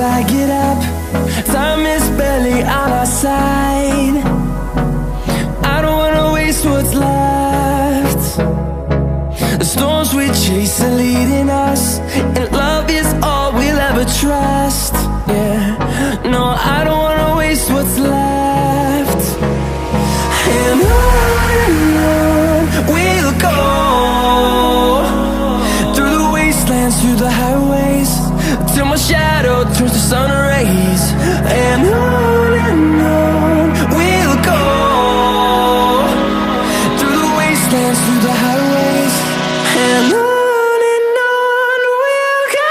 I get up. Time is barely on our side. I don't wanna waste what's left. The storms we chase are leading us, and love is all we'll ever trust. Yeah, no, I don't wanna waste what's left. And on we'll go, through the wastelands, through the highways, till my shadow turns to sun rays. And on we'll go, through the wastelands, through the highways, and on we'll go.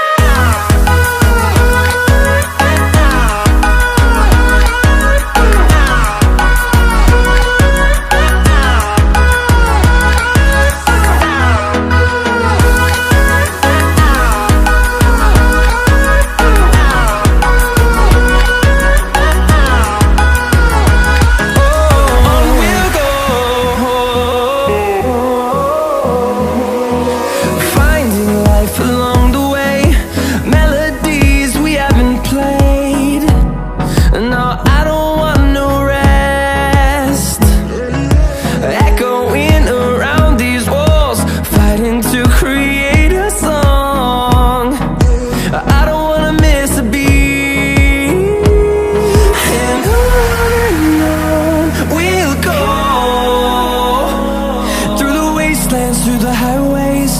Through the highways,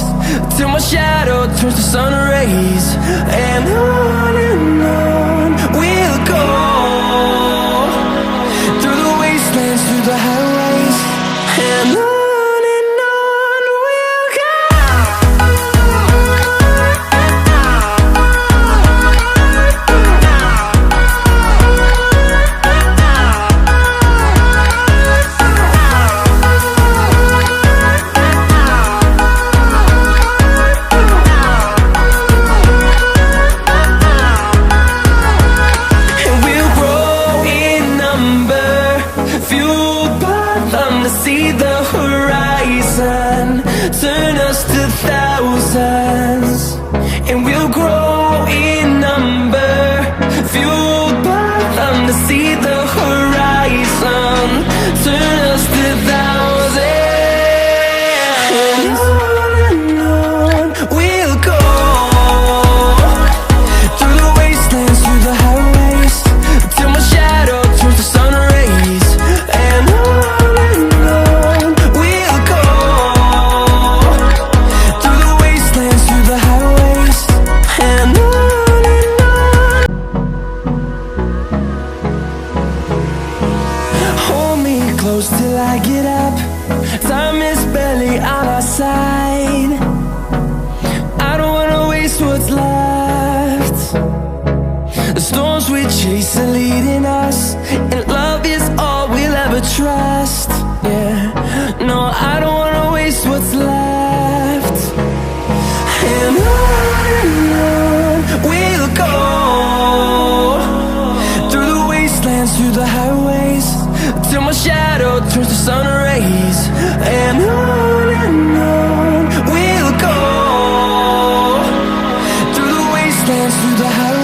till my shadow turns to sun rays. And on we'll go, through the wastelands, through the highways, and on we'll go. See the horizon, turn us to thousands, and we'll grow in number, fueled by them. To see the horizon, turn us to thousands, and on we'll go, through the wastelands, through the highways, till my shadow turns to sun rays. And close till I get up. Time is barely on our side. I don't wanna waste what's left. The storms we chase are leading us, and love is all we'll ever trust. Yeah, no, I don't wanna waste what's left. And on we'll go, through the wastelands, through the highways, till my shadow turns to sun rays. And on we'll go, through the wastelands, through the highways.